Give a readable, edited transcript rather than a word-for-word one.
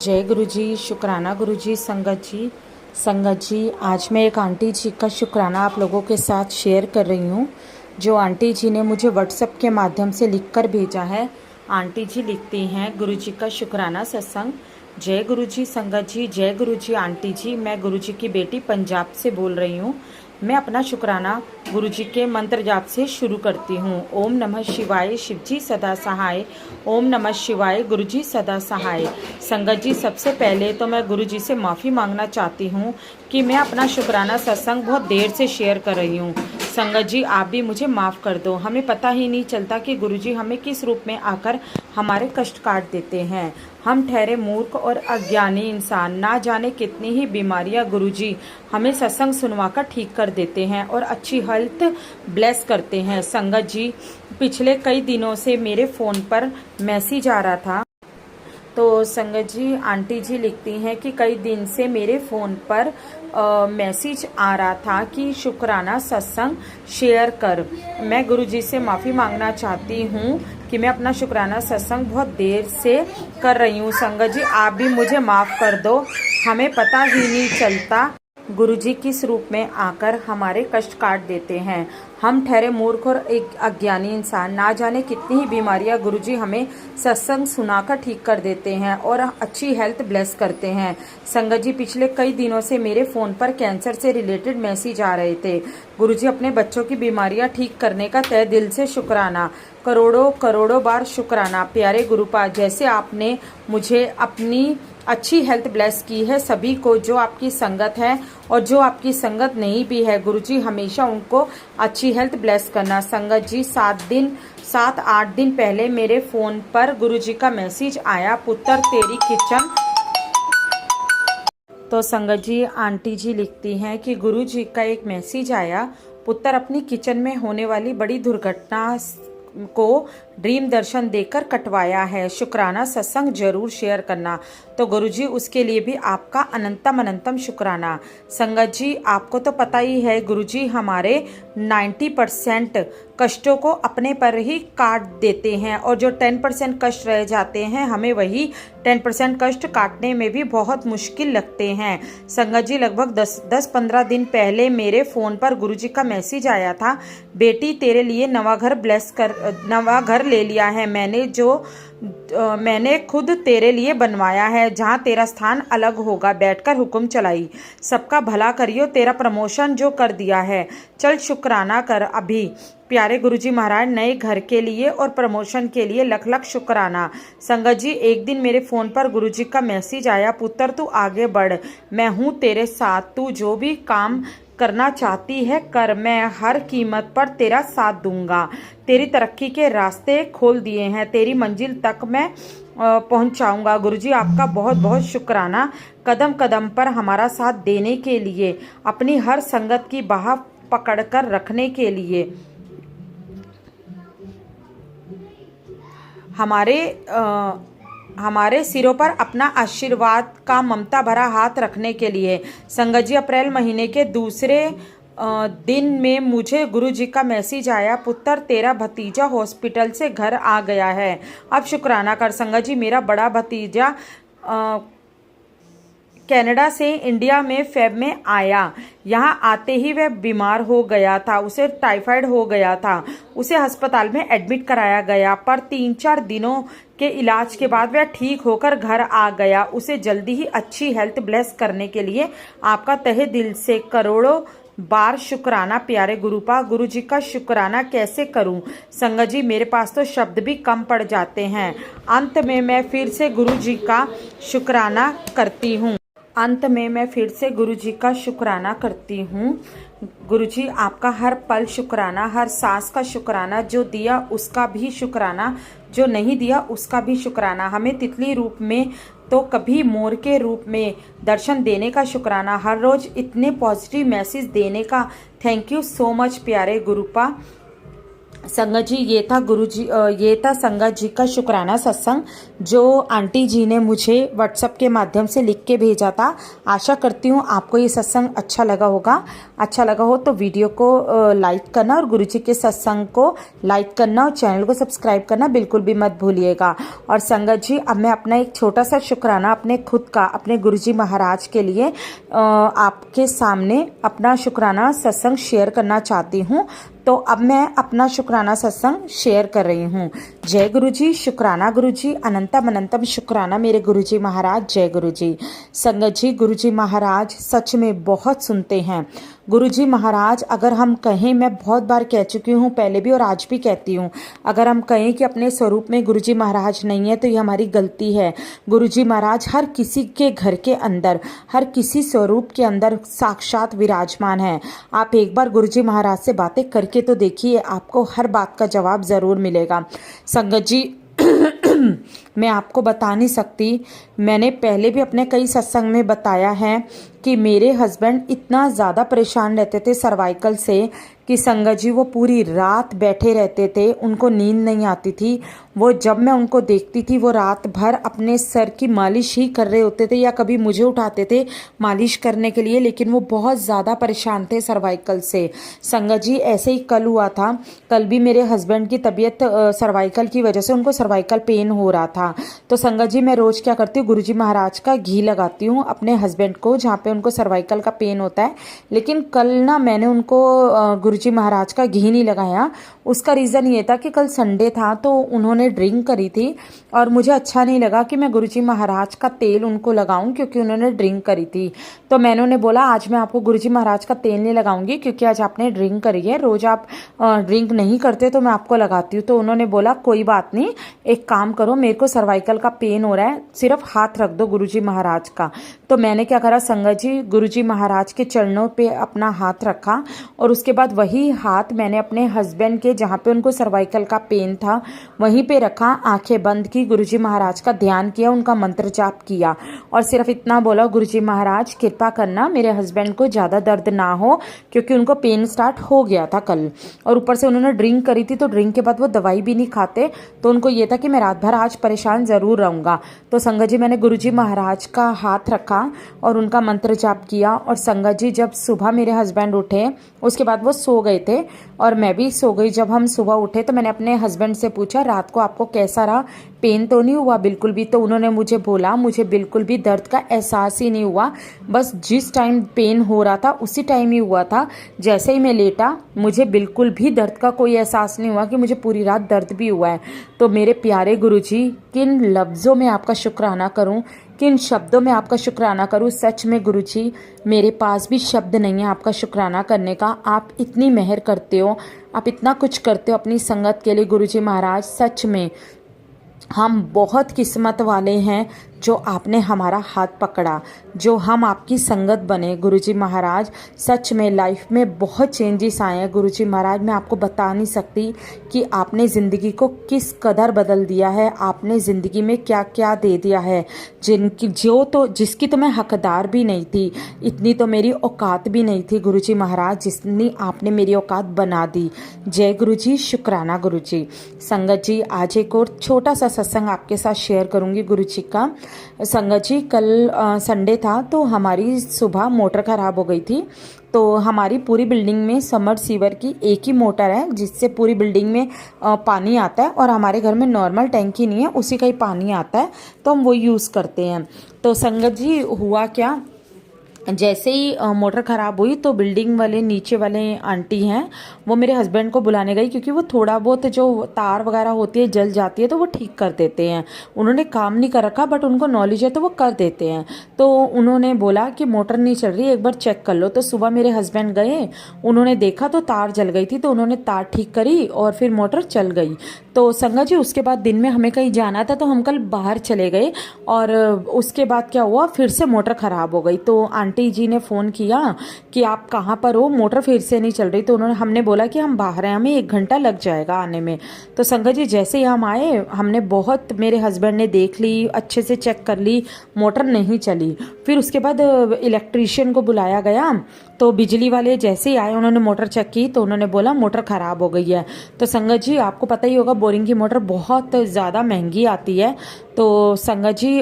जय गुरु जी, शुक्राना गुरु जी। संगत जी, आज मैं एक आंटी जी का शुक्राना आप लोगों के साथ शेयर कर रही हूँ, जो आंटी जी ने मुझे व्हाट्सएप के माध्यम से लिखकर भेजा है। आंटी जी लिखती हैं, गुरु जी का शुक्राना सत्संग। जय गुरु जी संगत जी, जय गुरु जी आंटी जी। मैं गुरु जी की बेटी पंजाब से बोल रही हूँ। मैं अपना शुक्राना गुरु जी के मंत्र जाप से शुरू करती हूँ। ओम नमः शिवाय, शिव जी सदा सहाय। ओम नमः शिवाय, गुरु जी सदा सहाय। संगत जी, सबसे पहले तो मैं गुरु जी से माफ़ी मांगना चाहती हूँ कि मैं अपना शुक्राना सत्संग बहुत देर से शेयर कर रही हूँ। संगत जी, आप भी मुझे माफ़ कर दो। हमें पता ही नहीं चलता कि गुरु जी हमें किस रूप में आकर हमारे कष्ट काट देते हैं। हम ठहरे मूर्ख और अज्ञानी इंसान, ना जाने कितनी ही बीमारियां गुरु जी हमें सत्संग सुनवाकर ठीक कर देते हैं और अच्छी हेल्थ ब्लेस करते हैं। संगत जी, पिछले कई दिनों से मेरे फ़ोन पर मैसेज आ रहा था। तो संगत जी, आंटी जी लिखती हैं कि कई दिन से मेरे फ़ोन पर मैसेज आ रहा था कि शुक्राना सत्संग शेयर कर। मैं गुरु जी से माफ़ी मांगना चाहती हूँ कि मैं अपना शुक्राना सत्संग बहुत देर से कर रही हूँ। संगत जी, आप भी मुझे माफ़ कर दो। हमें पता ही नहीं चलता गुरु जी किस रूप में आकर हमारे कष्ट काट देते हैं। हम ठहरे मूर्ख और एक अज्ञानी इंसान, ना जाने कितनी ही बीमारियां गुरु जी हमें सत्संग सुनाकर ठीक कर देते हैं और अच्छी हेल्थ ब्लेस करते हैं। संगत जी, पिछले कई दिनों से मेरे फ़ोन पर कैंसर से रिलेटेड मैसेज आ रहे थे। गुरु जी, अपने बच्चों की बीमारियां ठीक करने का तहे दिल से शुक्राना, करोड़ों करोड़ों बार शुक्राना। प्यारे गुरुपाद, जैसे आपने मुझे अपनी अच्छी हेल्थ ब्लेस की है, सभी को जो आपकी संगत है और जो आपकी संगत नहीं भी है, गुरु जी हमेशा उनको अच्छी हेल्थ ब्लेस करना। संगत जी, 7-8 दिन पहले मेरे फ़ोन पर गुरु जी का मैसेज आया, पुत्र तेरी किचन। तो संगत जी, आंटी जी लिखती हैं कि गुरु जी का एक मैसेज आया, पुत्र अपनी किचन में होने वाली बड़ी दुर्घटना को ड्रीम दर्शन देकर कटवाया है। शुक्राना सत्संग जरूर शेयर करना। तो गुरुजी, उसके लिए भी आपका अनंतम अनंतम शुक्राना। संगत जी, आपको तो पता ही है गुरुजी हमारे 90% कष्टों को अपने पर ही काट देते हैं और जो 10% कष्ट रह जाते हैं, हमें वही 10% कष्ट काटने में भी बहुत मुश्किल लगते हैं। संगत जी, लगभग 10-15 दिन पहले मेरे फ़ोन पर गुरुजी का मैसेज आया था, बेटी तेरे लिए नवा घर ले लिया है। मैंने खुद तेरे लिए बनवाया है, जहाँ तेरा स्थान अलग होगा। बैठकर हुक्म चलाई, सबका भला करियो, तेरा प्रमोशन जो कर दिया है, चल शुक्राना कर अभी। प्यारे गुरुजी महाराज, नए घर के लिए और प्रमोशन के लिए लख लख शुक्राना। संगत जी, एक दिन मेरे फ़ोन पर गुरुजी का मैसेज आया, पुत्र तू आगे बढ़, मैं हूँ तेरे साथ, तू जो भी काम करना चाहती है कर, मैं हर कीमत पर तेरा साथ दूंगा। तेरी तरक्की के रास्ते खोल दिए हैं, तेरी मंजिल तक मैं पहुंचाऊंगा। गुरुजी, आपका बहुत बहुत शुक्राना, कदम कदम पर हमारा साथ देने के लिए, अपनी हर संगत की बाह पकड़कर रखने के लिए, हमारे सिरों पर अपना आशीर्वाद का ममता भरा हाथ रखने के लिए। संगत जी, अप्रैल महीने के दूसरे दिन में मुझे गुरु जी का मैसेज आया, पुत्र तेरा भतीजा हॉस्पिटल से घर आ गया है, अब शुक्राना कर। संगत जी, मेरा बड़ा भतीजा कनाडा से इंडिया में फेब में आया। यहाँ आते ही वह बीमार हो गया था, उसे टाइफाइड हो गया था, उसे अस्पताल में एडमिट कराया गया, पर 3-4 दिनों के इलाज के बाद वह ठीक होकर घर आ गया। उसे जल्दी ही अच्छी हेल्थ ब्लेस करने के लिए आपका तहे दिल से करोड़ों बार शुक्राना। प्यारे गुरुपा, गुरु जी का शुक्राना कैसे करूं? संगत जी, मेरे पास तो शब्द भी कम पड़ जाते हैं। अंत में मैं फिर से गुरु जी का शुक्राना करती हूँ। गुरुजी, आपका हर पल शुक्राना, हर सांस का शुक्राना, जो दिया उसका भी शुक्राना, जो नहीं दिया उसका भी शुक्राना। हमें तितली रूप में तो कभी मोर के रूप में दर्शन देने का शुक्राना, हर रोज इतने पॉजिटिव मैसेज देने का थैंक यू सो मच प्यारे गुरुपा। संगत जी, ये था संगत जी का शुक्राना सत्संग जो आंटी जी ने मुझे व्हाट्सएप के माध्यम से लिख के भेजा था। आशा करती हूँ आपको ये सत्संग अच्छा लगा होगा। अच्छा लगा हो तो वीडियो को लाइक करना और गुरुजी के सत्संग को लाइक करना और चैनल को सब्सक्राइब करना बिल्कुल भी मत भूलिएगा। और संगत जी, अब मैं अपना एक छोटा सा शुक्राना अपने खुद का, अपने गुरुजी महाराज के लिए आपके सामने अपना शुक्राना सत्संग शेयर करना चाहती हूँ। तो अब मैं अपना शुक्राना सत्संग शेयर कर रही हूँ। जय गुरुजी, शुक्राना गुरुजी, अनंतम अनंतम शुक्राना मेरे गुरुजी महाराज। जय गुरुजी। संगत जी, गुरुजी महाराज सच में बहुत सुनते हैं। गुरुजी महाराज, अगर हम कहें, मैं बहुत बार कह चुकी हूँ पहले भी और आज भी कहती हूँ, अगर हम कहें कि अपने स्वरूप में गुरुजी महाराज नहीं है तो ये हमारी गलती है। गुरुजी महाराज हर किसी के घर के अंदर, हर किसी स्वरूप के अंदर साक्षात विराजमान है। आप एक बार गुरुजी महाराज से बातें करके तो देखिए, आपको हर बात का जवाब ज़रूर मिलेगा। संगत जी, मैं आपको बता नहीं सकती, मैंने पहले भी अपने कई सत्संग में बताया है कि मेरे हस्बैंड इतना ज़्यादा परेशान रहते थे सर्वाइकल से कि संगत जी वो पूरी रात बैठे रहते थे, उनको नींद नहीं आती थी। वो जब मैं उनको देखती थी वो रात भर अपने सर की मालिश ही कर रहे होते थे या कभी मुझे उठाते थे मालिश करने के लिए, लेकिन वो बहुत ज़्यादा परेशान थे सर्वाइकल से। संगत जी, ऐसे ही कल हुआ था। कल भी मेरे हस्बैंड की तबीयत सर्वाइकल की वजह से, उनको सर्वाइकल पेन हो रहा था। तो संगत जी, मैं रोज़ क्या करती हूँ, गुरुजी महाराज का घी लगाती हूँ अपने हस्बैंड को जहाँ पे उनको सर्वाइकल का पेन होता है। लेकिन कल ना मैंने उनको गुरुजी महाराज का घी नहीं लगाया। उसका रीज़न ये था कि कल संडे था तो उन्होंने ड्रिंक करी थी और मुझे अच्छा नहीं लगा कि मैं गुरुजी महाराज का तेल उनको लगाऊं क्योंकि उन्होंने ड्रिंक करी थी। तो मैंने उन्हें बोला आज मैं आपको गुरुजी महाराज का तेल नहीं लगाऊंगी क्योंकि आज आपने ड्रिंक करी है, रोज़ आप ड्रिंक नहीं करते तो मैं आपको लगाती हूँ। तो उन्होंने बोला कोई बात नहीं, एक काम करो, मेरे को सर्वाइकल का पेन हो रहा है, सिर्फ हाथ रख दो गुरुजी महाराज का। तो मैंने क्या करा संगत जी, गुरुजी महाराज के चरणों पे अपना हाथ रखा और उसके बाद वही हाथ मैंने अपने हस्बैंड के जहाँ पे उनको सर्वाइकल का पेन था वहीं पे रखा, आंखें बंद की, गुरुजी महाराज का ध्यान किया, उनका मंत्र जाप किया और सिर्फ इतना बोला, गुरुजी महाराज कृपा करना मेरे हस्बैंड को ज़्यादा दर्द ना हो क्योंकि उनको पेन स्टार्ट हो गया था कल और ऊपर से उन्होंने ड्रिंक करी थी। तो ड्रिंक के बाद वो दवाई भी नहीं खाते, तो उनको ये था कि मैं रात भर आज परेशान ज़रूर रहूँगा। तो संगत जी, मैंने गुरुजी महाराज का हाथ रखा और उनका मंत्र जाप किया। और संगत जी, जब सुबह मेरे हस्बैंड उठे उसके बाद वो सो गए थे और मैं भी सो गई। जब हम सुबह उठे तो मैंने अपने हस्बैंड से पूछा रात को आपको कैसा रहा, पेन तो नहीं हुआ बिल्कुल भी? तो उन्होंने मुझे बोला मुझे बिल्कुल भी दर्द का एहसास ही नहीं हुआ, बस जिस टाइम पेन हो रहा था उसी टाइम ही हुआ था। जैसे ही मैं लेटा मुझे बिल्कुल भी दर्द का कोई एहसास नहीं हुआ कि मुझे पूरी रात दर्द भी हुआ है। तो मेरे प्यारे गुरुजी, किन लफ्ज़ों में आपका शुक्राना करूं, किन शब्दों में आपका शुक्राना करूं। सच में गुरुजी, मेरे पास भी शब्द नहीं है आपका शुक्राना करने का। आप इतनी मेहर करते हो, आप इतना कुछ करते हो अपनी संगत के लिए गुरुजी महाराज। सच में हम बहुत किस्मत वाले हैं जो आपने हमारा हाथ पकड़ा, जो हम आपकी संगत बने गुरुजी महाराज। सच में लाइफ में बहुत चेंजेस आए हैं गुरुजी महाराज। मैं आपको बता नहीं सकती कि आपने ज़िंदगी को किस कदर बदल दिया है, आपने ज़िंदगी में क्या क्या दे दिया है जिसकी तो मैं हकदार भी नहीं थी, इतनी तो मेरी औकात भी नहीं थी गुरुजी महाराज, जितनी आपने मेरी औकात बना दी। जय गुरुजी, शुक्राना गुरुजी। संगत जी, आज एक और छोटा सा सत्संग आपके साथ शेयर करूंगी गुरुजी का। संगत जी, कल संडे था तो हमारी सुबह मोटर ख़राब हो गई थी। तो हमारी पूरी बिल्डिंग में समर सीवर की एक ही मोटर है जिससे पूरी बिल्डिंग में पानी आता है और हमारे घर में नॉर्मल टैंकी नहीं है, उसी का ही पानी आता है तो हम वो यूज़ करते हैं। तो संगत जी, हुआ क्या, जैसे ही मोटर ख़राब हुई तो बिल्डिंग वाले नीचे वाले आंटी हैं वो मेरे हस्बैंड को बुलाने गई क्योंकि वो थोड़ा बहुत जो तार वगैरह होती है जल जाती है तो वो ठीक कर देते हैं। उन्होंने काम नहीं कर रखा बट उनको नॉलेज है तो वो कर देते हैं। तो उन्होंने बोला कि मोटर नहीं चल रही, एक बार चेक कर लो। तो सुबह मेरे हस्बैंड गए, उन्होंने देखा तो तार जल गई थी, तो उन्होंने तार ठीक करी और फिर मोटर चल गई। तो संगत जी उसके बाद दिन में हमें कहीं जाना था, तो हम कल बाहर चले गए और उसके बाद क्या हुआ, फिर से मोटर ख़राब हो गई। तो आंटी जी ने फ़ोन किया कि आप कहाँ पर हो, मोटर फिर से नहीं चल रही। तो हमने बोला कि हम बाहर हैं, हमें 1 घंटा लग जाएगा आने में। तो संगत जी जैसे ही हम आए, हमने बहुत, मेरे हस्बैंड ने देख ली, अच्छे से चेक कर ली, मोटर नहीं चली। फिर उसके बाद इलेक्ट्रीशियन को बुलाया गया। तो बिजली वाले जैसे ही आए, उन्होंने मोटर चेक की तो उन्होंने बोला मोटर ख़राब हो गई है। तो संगत जी आपको पता ही होगा, बोरिंग की मोटर बहुत ज़्यादा महंगी आती है। तो संगत जी